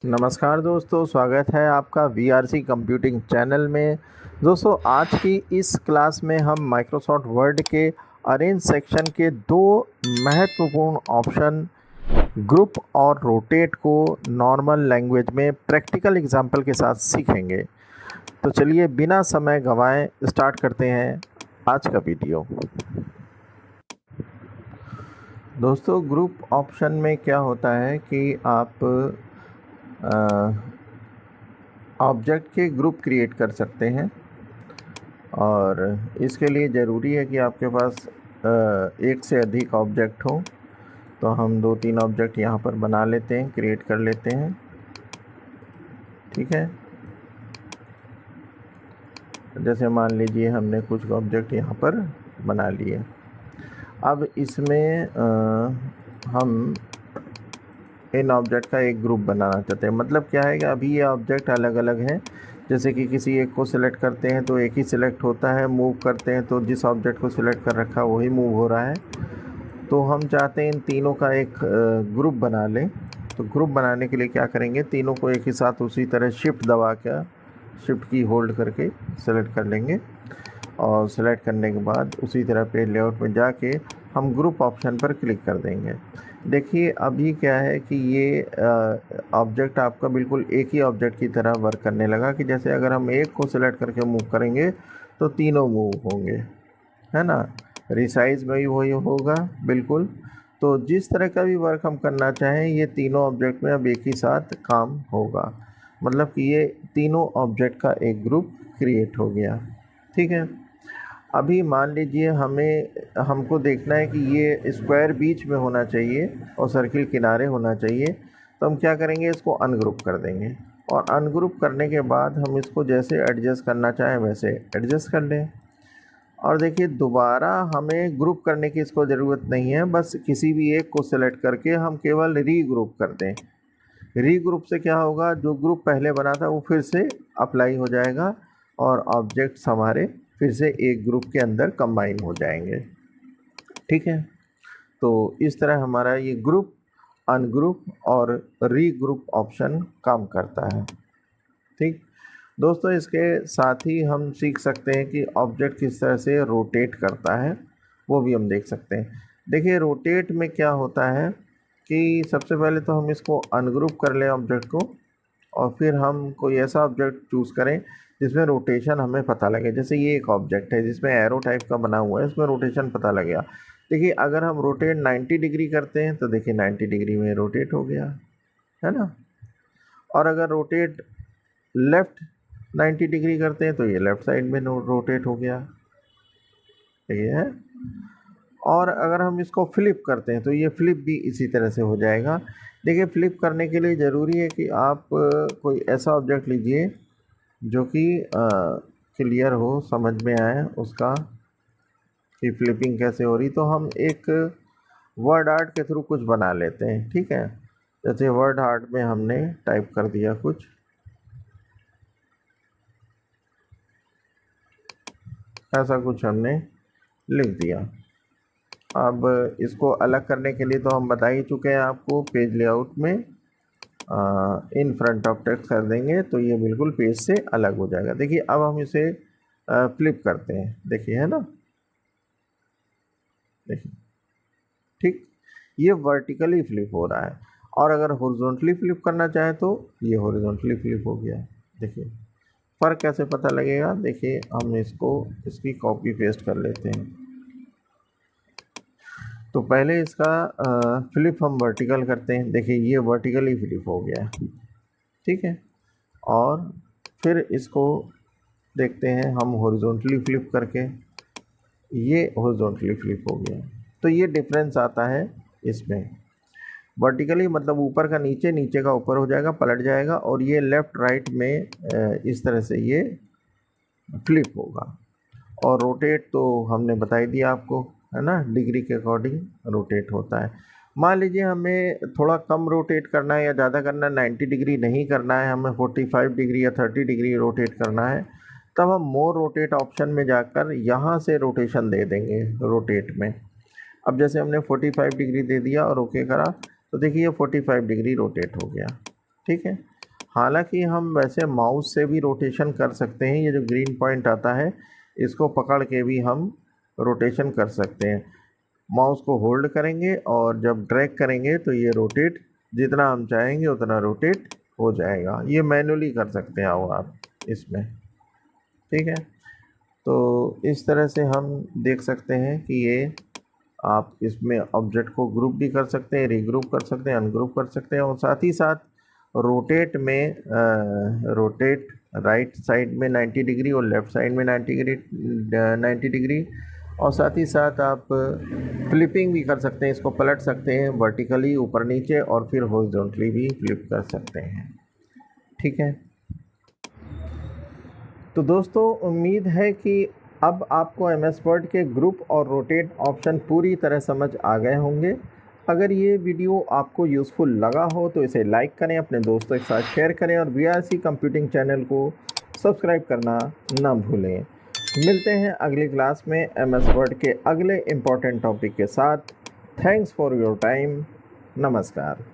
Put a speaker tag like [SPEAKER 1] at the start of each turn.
[SPEAKER 1] नमस्कार दोस्तों, स्वागत है आपका वीआरसी कंप्यूटिंग चैनल में। दोस्तों, आज की इस क्लास में हम माइक्रोसॉफ्ट वर्ड के अरेंज सेक्शन के दो महत्वपूर्ण ऑप्शन ग्रुप और रोटेट को नॉर्मल लैंग्वेज में प्रैक्टिकल एग्जाम्पल के साथ सीखेंगे। तो चलिए बिना समय गंवाए स्टार्ट करते हैं आज का वीडियो। दोस्तों, ग्रुप ऑप्शन में क्या होता है कि आप ऑब्जेक्ट के ग्रुप क्रिएट कर सकते हैं और इसके लिए ज़रूरी है कि आपके पास एक से अधिक ऑब्जेक्ट हो। तो हम 2-3 ऑब्जेक्ट यहाँ पर बना लेते हैं, क्रिएट कर लेते हैं। ठीक है, जैसे मान लीजिए हमने कुछ ऑब्जेक्ट यहाँ पर बना लिए। अब इसमें हम इन ऑब्जेक्ट का एक ग्रुप बनाना चाहते हैं। मतलब क्या है कि अभी ये ऑब्जेक्ट अलग अलग हैं। जैसे कि किसी एक को सिलेक्ट करते हैं तो एक ही सिलेक्ट होता है, मूव करते हैं तो जिस ऑब्जेक्ट को सिलेक्ट कर रखा है वही मूव हो रहा है। तो हम चाहते हैं इन तीनों का एक ग्रुप बना लें। तो ग्रुप बनाने के लिए क्या करेंगे, तीनों को एक ही साथ उसी तरह शिफ्ट दबा कर, शिफ्ट की होल्ड करके सेलेक्ट कर लेंगे और सेलेक्ट करने के बाद उसी तरह पेज लेआउट में जाके हम ग्रुप ऑप्शन पर क्लिक कर देंगे। देखिए अभी क्या है कि ये ऑब्जेक्ट आपका बिल्कुल एक ही ऑब्जेक्ट की तरह वर्क करने लगा कि जैसे अगर हम एक को सिलेक्ट करके मूव करेंगे तो तीनों मूव होंगे, है ना। रिसाइज में भी वही होगा बिल्कुल। तो जिस तरह का भी वर्क हम करना चाहें ये तीनों ऑब्जेक्ट में अब एक ही साथ काम होगा। मतलब कि ये तीनों ऑब्जेक्ट का एक ग्रुप क्रिएट हो गया। ठीक है, अभी मान लीजिए हमको देखना है कि ये स्क्वायर बीच में होना चाहिए और सर्किल किनारे होना चाहिए। तो हम क्या करेंगे, इसको अनग्रुप कर देंगे और अनग्रुप करने के बाद हम इसको जैसे एडजस्ट करना चाहें वैसे एडजस्ट कर लें। और देखिए दोबारा हमें ग्रुप करने की इसको ज़रूरत नहीं है, बस किसी भी एक को सिलेक्ट करके हम केवल रीग्रुप कर दें। रीग्रुप से क्या होगा, जो ग्रुप पहले बना था वो फिर से अप्लाई हो जाएगा और ऑब्जेक्ट्स हमारे फिर से एक ग्रुप के अंदर कंबाइन हो जाएंगे। ठीक है, तो इस तरह हमारा ये ग्रुप, अनग्रुप और रीग्रुप ऑप्शन काम करता है। ठीक दोस्तों, इसके साथ ही हम सीख सकते हैं कि ऑब्जेक्ट किस तरह से रोटेट करता है, वो भी हम देख सकते हैं। देखिए रोटेट में क्या होता है कि सबसे पहले तो हम इसको अनग्रुप कर लें ऑब्जेक्ट को और फिर हम कोई ऐसा ऑब्जेक्ट चूज़ करें जिसमें रोटेशन हमें पता लगे। जैसे ये एक ऑब्जेक्ट है जिसमें एरो टाइप का बना हुआ है, इसमें रोटेशन पता लग गया। देखिए अगर हम रोटेट 90 डिग्री करते हैं तो देखिए 90 डिग्री में रोटेट हो गया, है ना। और अगर रोटेट लेफ़्ट 90 डिग्री करते हैं तो ये लेफ़्ट साइड में रोटेट हो गया, ये है। और अगर हम इसको फ्लिप करते हैं तो ये फ्लिप भी इसी तरह से हो जाएगा। देखिए फ्लिप करने के लिए ज़रूरी है कि आप कोई ऐसा ऑब्जेक्ट लीजिए जो कि क्लियर हो, समझ में आए उसका कि फ्लिपिंग कैसे हो रही। तो हम एक वर्ड आर्ट के थ्रू कुछ बना लेते हैं। ठीक है, जैसे वर्ड आर्ट में हमने टाइप कर दिया कुछ, ऐसा कुछ हमने लिख दिया। अब इसको अलग करने के लिए तो हम बता ही चुके हैं आपको, पेज लेआउट में इन फ्रंट ऑफ टेक्स्ट कर देंगे तो ये बिल्कुल पेज से अलग हो जाएगा। देखिए अब हम इसे फ्लिप करते हैं, देखिए, है ना। देखिए ठीक, ये वर्टिकली फ्लिप हो रहा है और अगर हॉरिजॉन्टली फ्लिप करना चाहें तो ये हॉरिजॉन्टली फ्लिप हो गया। देखिए फ़र्क कैसे पता लगेगा, देखिए हम इसकी कॉपी पेस्ट कर लेते हैं। तो पहले इसका फ्लिप हम वर्टिकल करते हैं, देखिए ये वर्टिकली फ्लिप हो गया। ठीक है, और फिर इसको देखते हैं हम हॉरिजॉन्टली फ्लिप करके, ये हॉरिजॉन्टली फ्लिप हो गया। तो ये डिफरेंस आता है इसमें। वर्टिकली मतलब ऊपर का नीचे, नीचे का ऊपर हो जाएगा, पलट जाएगा, और ये लेफ़्ट राइट में इस तरह से ये फ्लिप होगा। और रोटेट तो हमने बता ही दिया आपको, है ना, डिग्री के अकॉर्डिंग रोटेट होता है। मान लीजिए हमें थोड़ा कम रोटेट करना है या ज़्यादा करना है, 90 डिग्री नहीं करना है, हमें 45 डिग्री या 30 डिग्री रोटेट करना है, तब हम मोर रोटेट ऑप्शन में जाकर यहाँ से रोटेशन दे देंगे रोटेट में। अब जैसे हमने 45 डिग्री दे दिया और ओके करा तो देखिए ये 45 डिग्री रोटेट हो गया। ठीक है, हालांकि हम वैसे माउस से भी रोटेशन कर सकते हैं। ये जो ग्रीन पॉइंट आता है इसको पकड़ के भी हम रोटेशन कर सकते हैं। माउस को होल्ड करेंगे और जब ड्रैग करेंगे तो ये रोटेट, जितना हम चाहेंगे उतना रोटेट हो जाएगा। ये मैनुअली कर सकते हैं आप इसमें, ठीक है। तो इस तरह से हम देख सकते हैं कि ये आप इसमें ऑब्जेक्ट को ग्रुप भी कर सकते हैं, रीग्रुप कर सकते हैं, अनग्रुप कर सकते हैं, और साथ ही साथ रोटेट में रोटेट राइट साइड में 90 डिग्री और लेफ़्ट साइड में 90 डिग्री, और साथ ही साथ आप फ्लिपिंग भी कर सकते हैं। इसको पलट सकते हैं वर्टिकली ऊपर नीचे, और फिर हॉरिजॉन्टली भी फ्लिप कर सकते हैं, ठीक है। तो दोस्तों उम्मीद है कि अब आपको MS वर्ड के ग्रुप और रोटेट ऑप्शन पूरी तरह समझ आ गए होंगे। अगर ये वीडियो आपको यूज़फुल लगा हो तो इसे लाइक करें, अपने दोस्तों के साथ शेयर करें, और VRC कंप्यूटिंग चैनल को सब्सक्राइब करना ना भूलें। मिलते हैं अगली क्लास में MS वर्ड के अगले इम्पोर्टेंट टॉपिक के साथ। Thanks for your time. नमस्कार।